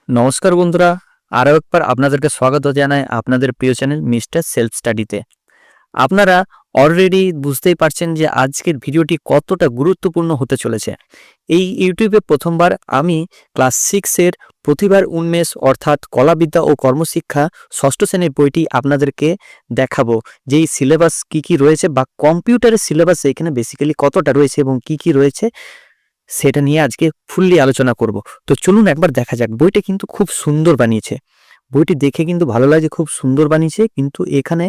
নমস্কার বন্ধুরা, আরও একবার আপনাদেরকে স্বাগত জানাই আপনাদের প্রিয় চ্যানেল মিস্টার সেলফ স্টাডিতে। আপনারা অলরেডি বুঝতেই পারছেন যে আজকের ভিডিওটি কতটা গুরুত্বপূর্ণ হতে চলেছে। এই ইউটিউবে প্রথমবার আমি ক্লাস 6-এর প্রতিভার উন্মেষ অর্থাৎ কলাবিদ্যা ও কর্মশিক্ষা ষষ্ঠ শ্রেণীর বইটি আপনাদেরকে দেখাবো, যেই সিলেবাস কী রয়েছে বা কম্পিউটারের সিলেবাস এখানে বেসিক্যালি কতটা রয়েছে এবং কী রয়েছে সেটা নিয়ে আজকে ফুললি আলোচনা করব। তো চলুন একবার দেখা যাক। বইটা কিন্তু খুব সুন্দর বানিয়েছে, বইটি দেখে কিন্তু ভালো লাগে, খুব সুন্দর বানিয়েছে। কিন্তু এখানে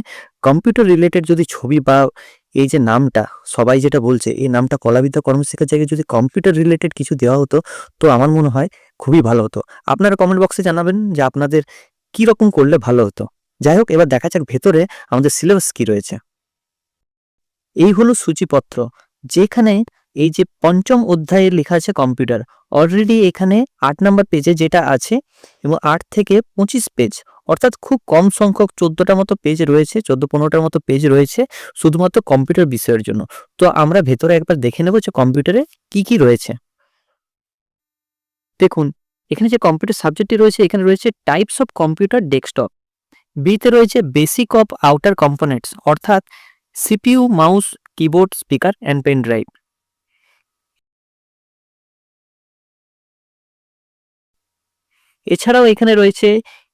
কম্পিউটার রিলেটেড যদি ছবি বা এই যে নামটা সবাই যেটা বলছে, এই নামটা কলাবিদ্যা কর্মশিক্ষার জায়গায় যদি কম্পিউটার রিলেটেড কিছু দেওয়া হতো তো আমার মনে হয় খুবই ভালো হতো। আপনারা কমেন্ট বক্সে জানাবেন যে আপনাদের কি রকম করলে ভালো হতো। যাই হোক, এবার দেখা যাক ভেতরে আমাদের সিলেবাস কি রয়েছে। এই হলো সূচিপত্র, যেখানে এই যে পঞ্চম অধ্যায়ে লেখা আছে কম্পিউটার। অলরেডি এখানে 8 নম্বর পেজে যেটা আছে এবং 8 থেকে 25 পেজ, অর্থাৎ খুব কম সংখ্যক 14টা মতো পেজ রয়েছে, 14-15টার মতো পেজ রয়েছে শুধুমাত্র কম্পিউটার বিষয়ের জন্য। তো আমরা ভেতরে একবার দেখে নেব যে কম্পিউটারে কি রয়েছে। দেখুন, এখানে যে কম্পিউটার সাবজেক্টটি রয়েছে, এখানে রয়েছে টাইপস অফ কম্পিউটার ডেস্কটপ। বিতে রয়েছে বেসিক অফ আউটার কম্পোনেন্টস, অর্থাৎ CPU, mouse, keyboard, speaker and pen drive. এছাড়াও এখানে রয়েছে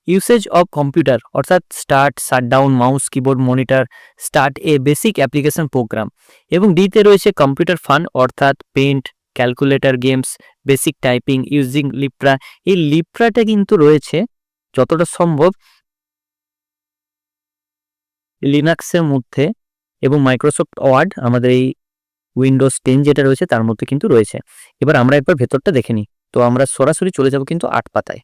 ইউসেজ অফ কম্পিউটার, অর্থাৎ start, shutdown, mouse, keyboard, monitor, start এ বেসিক অ্যাপ্লিকেশন প্রোগ্রাম। এবং ডিতে রয়েছে কম্পিউটার ফান, অর্থাৎ paint, calculator, games, basic typing using লিপ্রা। এই লিপ্রাটা কিন্তু রয়েছে যতটা সম্ভব লিনাক্সের মধ্যে, এবং মাইক্রোসফট ওয়ার্ড আমাদের এই উইন্ডোজ 10 যেটা রয়েছে তার মধ্যে কিন্তু রয়েছে। এবার আমরা একবার ভেতরটা দেখে নিই। তো আমরা সরাসরি চলে যাব কিন্তু 8 পাতায়।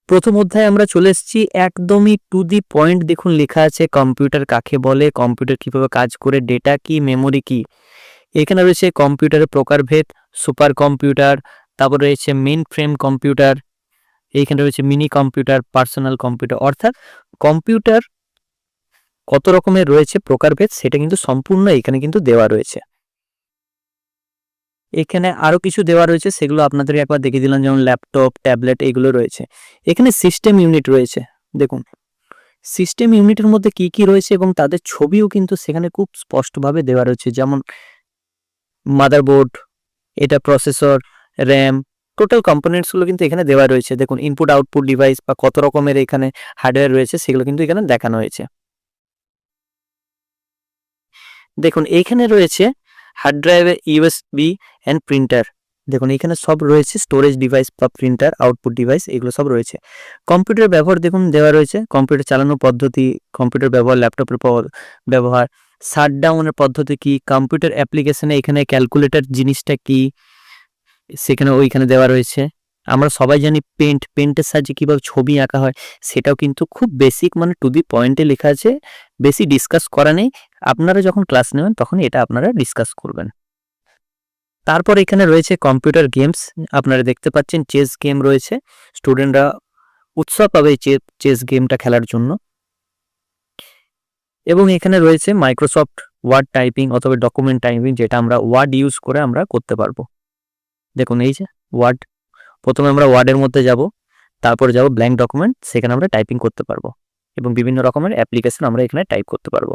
প্রথম অধ্যায়ে আমরা চলে এসেছি একদমই টু দি পয়েন্ট। দেখুন লেখা আছে কম্পিউটার কাকে বলে, কম্পিউটার কিভাবে কাজ করে, ডেটা কি, মেমোরি কি। এখানে রয়েছে কম্পিউটারের প্রকারভেদ, সুপার কম্পিউটার, তারপর রয়েছে মেইন ফ্রেম কম্পিউটার, এইখানে রয়েছে মিনি কম্পিউটার, পার্সোনাল কম্পিউটার। অর্থাৎ কম্পিউটার কত রকমের রয়েছে প্রকারভেদ সেটা কিন্তু সম্পূর্ণ এখানে কিন্তু দেওয়া রয়েছে। এখানে আরো কিছু দেওয়া রয়েছে, সেগুলো আপনাদের একবার দেখিয়ে দিলাম, যেমন ল্যাপটপ, ট্যাবলেট এগুলো রয়েছে। এখানে সিস্টেম ইউনিট রয়েছে। দেখুন সিস্টেম ইউনিটের মধ্যে কি রয়েছে এবং তাদের ছবিও কিন্তু সেখানে খুব স্পষ্টভাবে দেওয়া রয়েছে, যেমন মাদারবোর্ড, এটা প্রসেসর, র্যাম, টোটাল কম্পোনেন্টসগুলো কিন্তু এখানে দেওয়া রয়েছে। দেখুন ইনপুট আউটপুট ডিভাইস বা কত রকমের এখানে হার্ডওয়্যার রয়েছে সেগুলো কিন্তু এখানে দেখানো হয়েছে। দেখুন এইখানে রয়েছে হার্ড ড্রাইভে ইউএসবি অ্যান্ড প্রিন্টার। দেখুন এখানে সব রয়েছে, স্টোরেজ ডিভাইস বা প্রিন্টার, আউটপুট ডিভাইস এগুলো সব রয়েছে। কম্পিউটার ব্যবহার দেখুন দেওয়া রয়েছে, কম্পিউটার চালানোর পদ্ধতি, কম্পিউটার ব্যবহার, ল্যাপটপের ব্যবহার, শাটডাউনের পদ্ধতি কি, কম্পিউটার অ্যাপ্লিকেশনে এখানে ক্যালকুলেটর জিনিসটা কি সেখানে ওইখানে দেওয়া রয়েছে। আমরা সবাই জানি পেন্টের সাহায্যে কীভাবে ছবি আঁকা হয়, সেটাও কিন্তু খুব বেসিক, মানে টু দি পয়েন্টে লেখা আছে, বেশি ডিসকাস করা নেই। আপনারা যখন ক্লাস নেবেন তখন এটা আপনারা ডিসকাস করবেন। তারপর এখানে রয়েছে কম্পিউটার গেমস, আপনারা দেখতে পাচ্ছেন চেস গেম রয়েছে, স্টুডেন্টরা উৎসাহ পাবে এই চেস গেমটা খেলার জন্য। এবং এখানে রয়েছে মাইক্রোসফট ওয়ার্ড টাইপিং অথবা ডকুমেন্ট টাইপিং, যেটা আমরা ওয়ার্ড ইউজ করে আমরা করতে পারবো। দেখুন এই যে ওয়ার্ড, প্রথমে আমরা ওয়ার্ডের মধ্যে যাব, তারপরে যাব ব্ল্যাঙ্ক ডকুমেন্ট, সেখানে আমরা টাইপিং করতে পারবো এবং বিভিন্ন রকমের অ্যাপ্লিকেশন আমরা এখানে টাইপ করতে পারবো।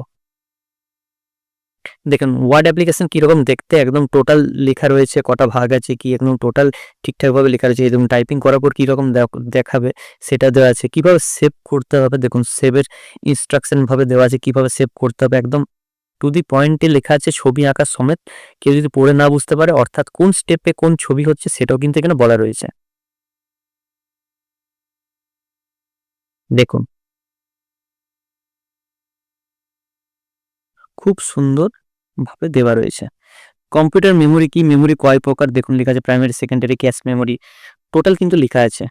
দেখুন ওয়ার্ড অ্যাপ্লিকেশন কীরকম দেখতে, একদম টোটাল লেখা রয়েছে, কটা ভাগ আছে কি, একদম টোটাল ঠিকঠাকভাবে লেখা রয়েছে। এবং টাইপিং করার পর কীরকম দেখাবে সেটা দেওয়া আছে, কীভাবে সেভ করতে হবে, দেখুন সেভের ইনস্ট্রাকশনভাবে দেওয়া আছে, কীভাবে সেভ করতে হবে, একদম টু দি পয়েন্টে লেখা আছে, ছবি আঁকা সমেত। কেউ যদি পড়ে না বুঝতে পারে, অর্থাৎ কোন স্টেপে কোন ছবি হচ্ছে সেটাও কিন্তু এখানে বলা রয়েছে। দেখুন খুব সুন্দর ভাবে দেওয়া রয়েছে। কম্পিউটার মেমোরি কি, মেমোরি কয় প্রকার, দেখুন লেখা আছে primary, secondary, cache memory, total কিন্তু লেখা আছে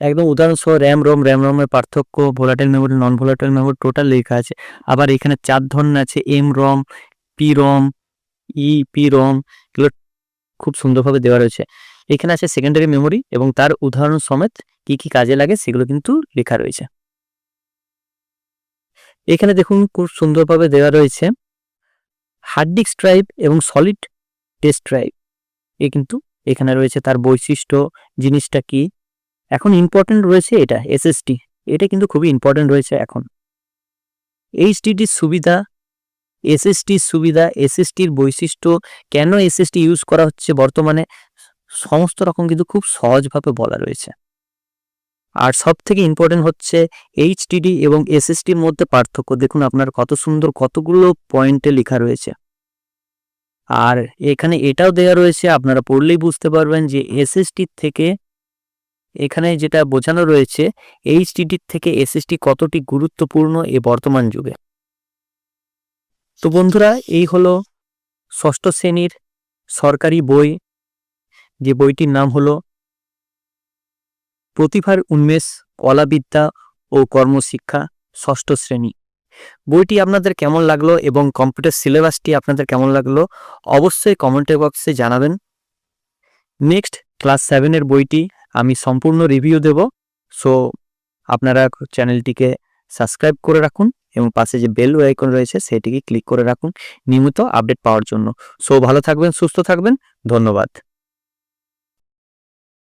একদম উদাহরণ সহ। র্যাম রমের পার্থক্য, volatile memory, non volatile memory, total লেখা আছে। আবার এখানে 4 ধরনের আছে, এম রম, পি রম, পি রম, এগুলো খুব সুন্দরভাবে দেওয়া রয়েছে। এখানে আছে সেকেন্ডারি মেমোরি এবং তার উদাহরণ সমেত কি কাজে লাগে সেগুলো কিন্তু লেখা রয়েছে। এখানে দেখুন খুব সুন্দরভাবে দেওয়া রয়েছে হার্ড ডিস্ক ড্রাইভ এবং সলিড ডিস্ক ড্রাইভ, এ কিন্তু এখানে রয়েছে তার বৈশিষ্ট্য, জিনিসটা কি। এখন ইম্পর্টেন্ট রয়েছে এটা এসএসটি, এটা কিন্তু খুবই ইম্পর্টেন্ট রয়েছে এখন। এইচডিডির সুবিধা, এসএসটির সুবিধা, এসএসটির বৈশিষ্ট্য, কেন এসএসটি ইউজ করা হচ্ছে বর্তমানে, সমস্ত রকম কিন্তু খুব সহজভাবে বলা রয়েছে। আর সব থেকে ইম্পর্টেন্ট হচ্ছে এইচডিডি এবং এসএসটির মধ্যে পার্থক্য। দেখুন আপনার কত সুন্দর কতগুলো পয়েন্টে লেখা রয়েছে। আর এখানে এটাও দেওয়া রয়েছে, আপনারা পড়লেই বুঝতে পারবেন যে এসএসটির থেকে এখানে যেটা বোঝানো রয়েছে এইচডিডির থেকে এসএসটি কতটি গুরুত্বপূর্ণ এ বর্তমান যুগে। তো বন্ধুরা, এই হলো ষষ্ঠ শ্রেণীর সরকারি বই, যে বইটির নাম হলো প্রতিভার উন্মেষ, কলাবিদ্যা ও কর্মশিক্ষা, ষষ্ঠ শ্রেণী। বইটি আপনাদের কেমন লাগলো এবং কম্পিউটার সিলেবাসটি আপনাদের কেমন লাগলো অবশ্যই কমেন্টের বক্সে জানাবেন। নেক্সট ক্লাস 7-এর বইটি আমি সম্পূর্ণ রিভিউ দেব। সো আপনারা চ্যানেলটিকে সাবস্ক্রাইব করে রাখুন এবং পাশে যে বেল আইকন রয়েছে সেটিকে ক্লিক করে রাখুন নিয়মিত আপডেট পাওয়ার জন্য। সো ভালো থাকবেন, সুস্থ থাকবেন, ধন্যবাদ।